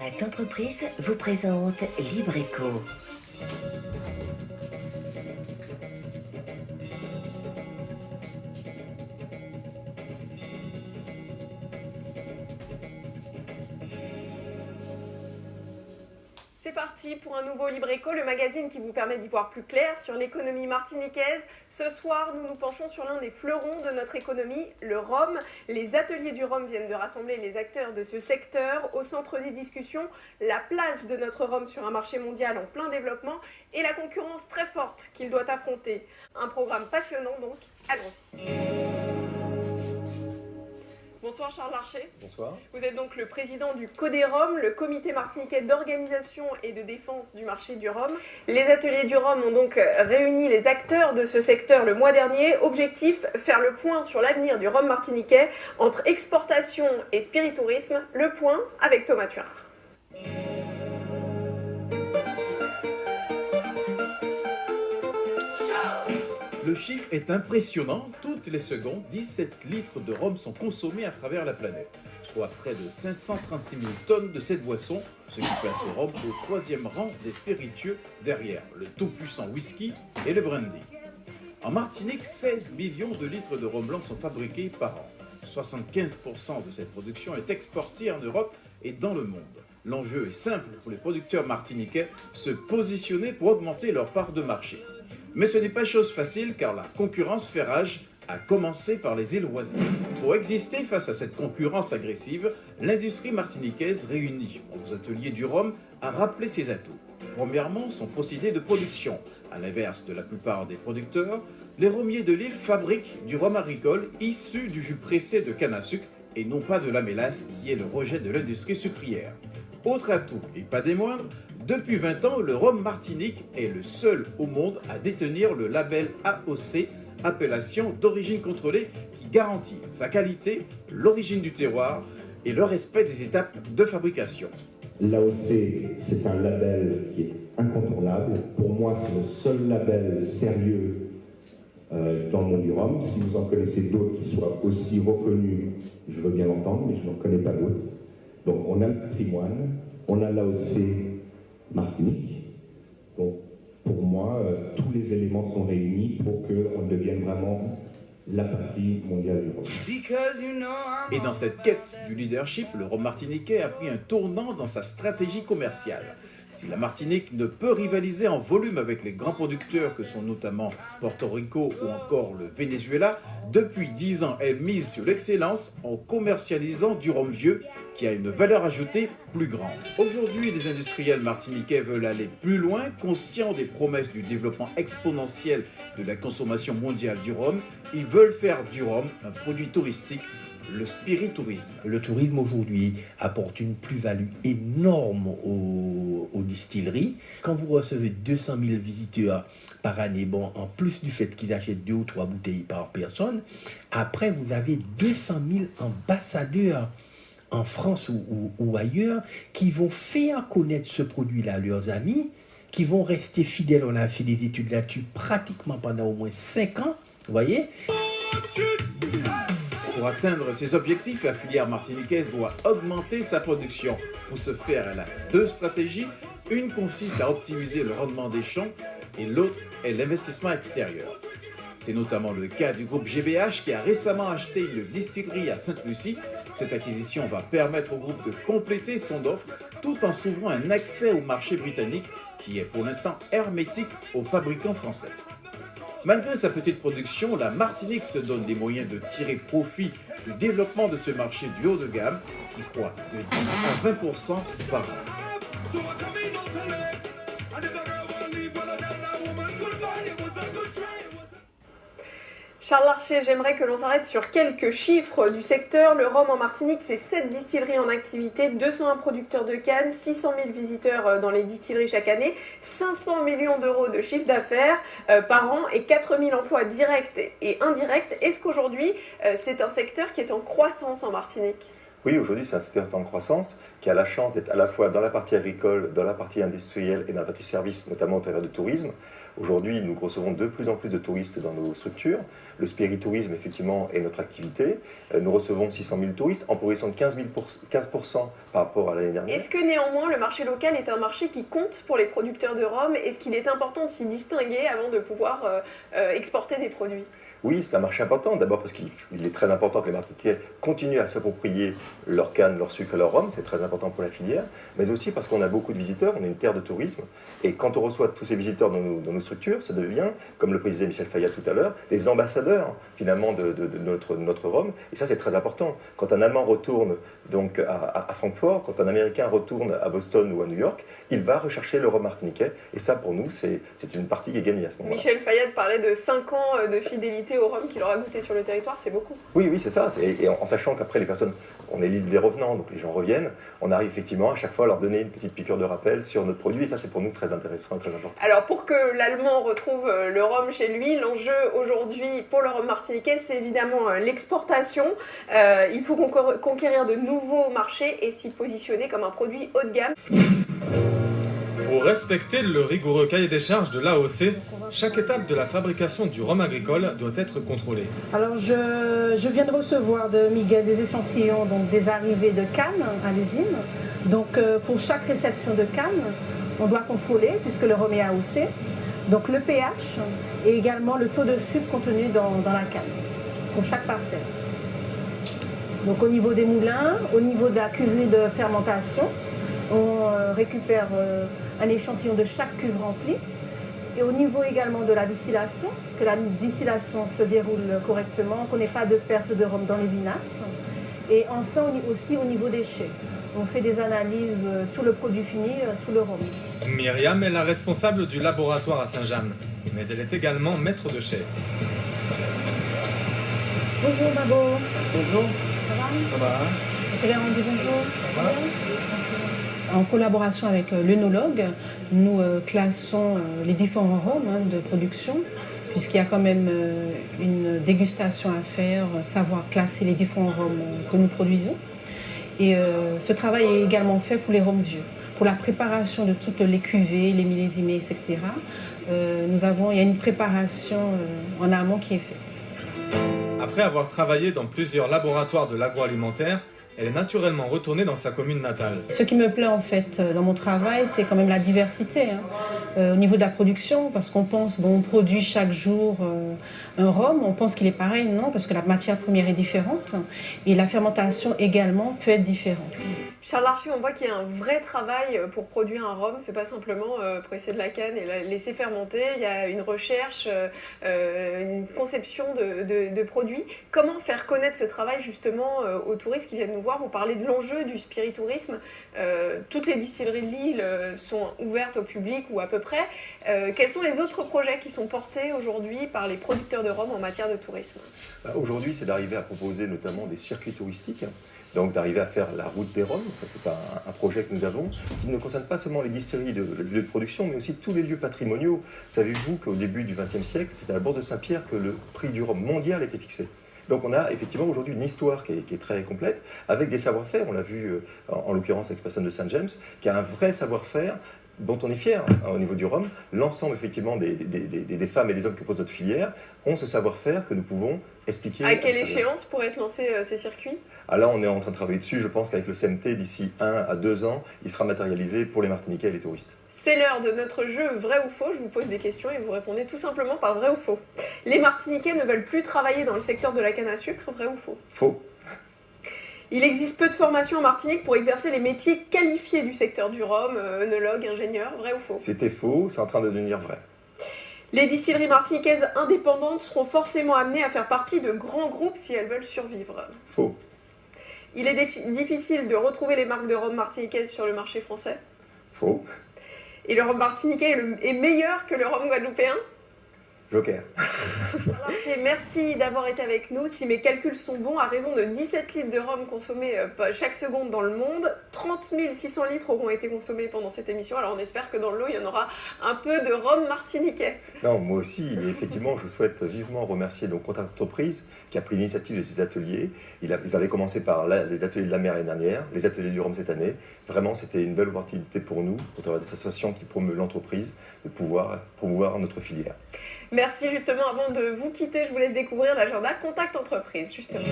Impact Entreprise vous présente Libreco. C'est parti pour un nouveau Libreco, le magazine qui vous permet d'y voir plus clair sur l'économie martiniquaise. Ce soir, nous nous penchons sur l'un des fleurons de notre économie, le rhum. Les ateliers du rhum viennent de rassembler les acteurs de ce secteur. Au centre des discussions, la place de notre rhum sur un marché mondial en plein développement et la concurrence très forte qu'il doit affronter. Un programme passionnant donc, allons-y. Bonsoir Charles Larcher. Bonsoir. Vous êtes donc le président du CODEROM, le comité martiniquais d'organisation et de défense du marché du rhum. Les ateliers du rhum ont donc réuni les acteurs de ce secteur le mois dernier. Objectif, faire le point sur l'avenir du rhum martiniquais entre exportation et spiritourisme. Le point avec Thomas Tuard. Le chiffre est impressionnant. Toutes les secondes, 17 litres de rhum sont consommés à travers la planète, soit près de 536 000 tonnes de cette boisson, ce qui place le rhum au troisième rang des spiritueux derrière le tout-puissant whisky et le brandy. En Martinique, 16 millions de litres de rhum blanc sont fabriqués par an. 75% de cette production est exportée en Europe et dans le monde. L'enjeu est simple pour les producteurs martiniquais, se positionner pour augmenter leur part de marché. Mais ce n'est pas chose facile car la concurrence fait rage, à commencer par les îles voisines. Pour exister face à cette concurrence agressive, l'industrie martiniquaise réunie aux ateliers du rhum a rappelé ses atouts. Premièrement, son procédé de production. À l'inverse de la plupart des producteurs, les rhummiers de l'île fabriquent du rhum agricole issu du jus pressé de canne à sucre et non pas de la mélasse qui est le rejet de l'industrie sucrière. Autre atout, et pas des moindres, depuis 20 ans, le rhum Martinique est le seul au monde à détenir le label AOC, appellation d'origine contrôlée, qui garantit sa qualité, l'origine du terroir et le respect des étapes de fabrication. L'AOC, c'est un label qui est incontournable. Pour moi, c'est le seul label sérieux dans le monde du rhum. Si vous en connaissez d'autres qui soient aussi reconnus, je veux bien l'entendre, mais je n'en connais pas d'autres. Donc on a le patrimoine, on a l'AOC Martinique. Donc pour moi, tous les éléments sont réunis pour qu'on devienne vraiment la patrie mondiale du rhum. Et dans cette quête du leadership, le rhum martiniquais a pris un tournant dans sa stratégie commerciale. Si la Martinique ne peut rivaliser en volume avec les grands producteurs que sont notamment Porto Rico ou encore le Venezuela, depuis 10 ans, elle mise sur l'excellence en commercialisant du rhum vieux qui a une valeur ajoutée plus grande. Aujourd'hui, les industriels martiniquais veulent aller plus loin, conscients des promesses du développement exponentiel de la consommation mondiale du rhum. Ils veulent faire du rhum un produit touristique, le spiritourisme. Le tourisme aujourd'hui apporte une plus-value énorme aux distilleries. Quand vous recevez 200 000 visiteurs par année, bon, en plus du fait qu'ils achètent 2 ou 3 bouteilles par personne, après vous avez 200 000 ambassadeurs en France ou ailleurs, qui vont faire connaître ce produit-là à leurs amis, qui vont rester fidèles. On a fait des études là-dessus pratiquement pendant au moins 5 ans, vous voyez. Pour atteindre ses objectifs, la filière martiniquaise doit augmenter sa production. Pour ce faire, elle a 2 stratégies. Une consiste à optimiser le rendement des champs et l'autre est l'investissement extérieur. C'est notamment le cas du groupe GBH qui a récemment acheté une distillerie à Sainte-Lucie. Cette acquisition va permettre au groupe de compléter son offre tout en s'ouvrant un accès au marché britannique qui est pour l'instant hermétique aux fabricants français. Malgré sa petite production, la Martinique se donne les moyens de tirer profit du développement de ce marché du haut de gamme qui croît de 10 à 20% par an. Charles Larcher, j'aimerais que l'on s'arrête sur quelques chiffres du secteur. Le rhum en Martinique, c'est 7 distilleries en activité, 201 producteurs de cannes, 600 000 visiteurs dans les distilleries chaque année, 500 millions d'euros de chiffre d'affaires par an et 4 000 emplois directs et indirects. Est-ce qu'aujourd'hui, c'est un secteur qui est en croissance en Martinique ? Oui, aujourd'hui, c'est un secteur en croissance qui a la chance d'être à la fois dans la partie agricole, dans la partie industrielle et dans la partie service, notamment au travers du tourisme. Aujourd'hui, nous recevons de plus en plus de touristes dans nos structures. Le spiritourisme, effectivement, est notre activité. Nous recevons 600 000 touristes, en progression de 15% par rapport à l'année dernière. Est-ce que néanmoins le marché local est un marché qui compte pour les producteurs de rhum? Est-ce qu'il est important de s'y distinguer avant de pouvoir exporter des produits? Oui, c'est un marché important. D'abord parce qu'il est très important que les Martiniquais continuent à s'approprier leur canne, leur sucre et leur rhum. C'est très important pour la filière. Mais aussi parce qu'on a beaucoup de visiteurs. On est une terre de tourisme. Et quand on reçoit tous ces visiteurs dans nos structures, ça devient, comme le précisait Michel Fayad tout à l'heure, les ambassadeurs finalement de notre rhum. Et ça, c'est très important. Quand un Allemand retourne donc à Francfort, quand un Américain retourne à Boston ou à New York, il va rechercher le rhum martiniquais. Et ça, pour nous, c'est une partie qui est gagnée à ce moment-là. Michel Fayad parlait de 5 ans de fidélité au rhum qu'il aura goûté sur le territoire, c'est beaucoup. Oui, c'est ça. Et en sachant qu'après, les personnes, on est l'île des revenants, donc les gens reviennent, on arrive effectivement à chaque fois à leur donner une petite piqûre de rappel sur notre produit. Et ça, c'est pour nous très intéressant et très important. Alors, pour que l'Allemand retrouve le rhum chez lui, l'enjeu aujourd'hui pour le rhum martiniquais, c'est évidemment l'exportation. Il faut conquérir de nouveaux marchés et s'y positionner comme un produit haut de gamme. Pour respecter le rigoureux cahier des charges de l'AOC, chaque étape de la fabrication du rhum agricole doit être contrôlée. Alors je viens de recevoir de Miguel des échantillons, donc des arrivées de cannes à l'usine. Donc pour chaque réception de canne, on doit contrôler, puisque le rhum est AOC, donc le pH et également le taux de sucre contenu dans la canne, pour chaque parcelle. Donc au niveau des moulins, au niveau de la cuverie de fermentation, on récupère un échantillon de chaque cuve remplie. Et au niveau également de la distillation, que la distillation se déroule correctement, qu'on n'ait pas de perte de rhum dans les vinasses. Et enfin aussi au niveau des chais. On fait des analyses sur le produit fini, sur le rhum. Myriam est la responsable du laboratoire à Saint-James, mais elle est également maître de chai. Bonjour Babo. Bonjour. Ça va? Ça va? Vous avez rendu bonjour? Ça va? En collaboration avec l'œnologue, nous classons les différents rhums de production, puisqu'il y a quand même une dégustation à faire, savoir classer les différents rhums que nous produisons. Et ce travail est également fait pour les rhums vieux. Pour la préparation de toutes les cuvées, les millésimés, etc., il y a une préparation en amont qui est faite. Après avoir travaillé dans plusieurs laboratoires de l'agroalimentaire, elle est naturellement retournée dans sa commune natale. Ce qui me plaît en fait dans mon travail, c'est quand même la diversité au niveau de la production, parce qu'on pense, on produit chaque jour un rhum, on pense qu'il est pareil, non, parce que la matière première est différente et la fermentation également peut être différente. Charles Larcher, on voit qu'il y a un vrai travail pour produire un rhum, c'est pas simplement presser de la canne et la laisser fermenter, il y a une recherche, une conception de produits. Comment faire connaître ce travail justement aux touristes qui viennent nous voir? Vous parlez de l'enjeu du spiritourisme, toutes les distilleries de l'île sont ouvertes au public ou à peu près. Quels sont les autres projets qui sont portés aujourd'hui par les producteurs de rhum en matière de tourisme? Aujourd'hui, c'est d'arriver à proposer notamment des circuits touristiques. Donc d'arriver à faire la route des rhums, ça c'est un projet que nous avons, qui ne concerne pas seulement les distilleries de production, mais aussi tous les lieux patrimoniaux. Savez-vous qu'au début du XXe siècle, c'est à la Bourse de Saint-Pierre que le prix du rhum mondial était fixé? Donc on a effectivement aujourd'hui une histoire qui est très complète, avec des savoir-faire, on l'a vu en l'occurrence avec personne de Saint-James, qui a un vrai savoir-faire dont on est fier au niveau du rhum. L'ensemble effectivement des femmes et des hommes qui posent notre filière ont ce savoir-faire que nous pouvons expliquer. À quelle échéance pourraient être lancés ces circuits? Là, on est en train de travailler dessus. Je pense qu'avec le CMT, d'ici 1 à 2 ans, il sera matérialisé pour les Martiniquais et les touristes. C'est l'heure de notre jeu vrai ou faux. Je vous pose des questions et vous répondez tout simplement par vrai ou faux. Les Martiniquais ne veulent plus travailler dans le secteur de la canne à sucre, vrai ou faux? Faux. Il existe peu de formations en Martinique pour exercer les métiers qualifiés du secteur du rhum, œnologue, ingénieur, vrai ou faux? C'était faux, c'est en train de devenir vrai. Les distilleries martiniquaises indépendantes seront forcément amenées à faire partie de grands groupes si elles veulent survivre. Faux. Il est difficile de retrouver les marques de rhum martiniquaises sur le marché français. Faux. Et le rhum martiniquais est meilleur que le rhum guadeloupéen? Joker. Marché, merci d'avoir été avec nous. Si mes calculs sont bons, à raison de 17 litres de rhum consommés chaque seconde dans le monde, 30 600 litres auront été consommés pendant cette émission. Alors on espère que dans le lot, il y en aura un peu de rhum martiniquais. Non, moi aussi, et effectivement, je souhaite vivement remercier donc Contact Entreprise qui a pris l'initiative de ces ateliers. Ils avaient commencé par les ateliers de la mer l'année dernière, les ateliers du rhum cette année. Vraiment, c'était une belle opportunité pour nous, au travers des associations qui promeuvent l'entreprise, de pouvoir promouvoir notre filière. Merci justement, avant de vous quitter, je vous laisse découvrir l'agenda Contact Entreprise justement.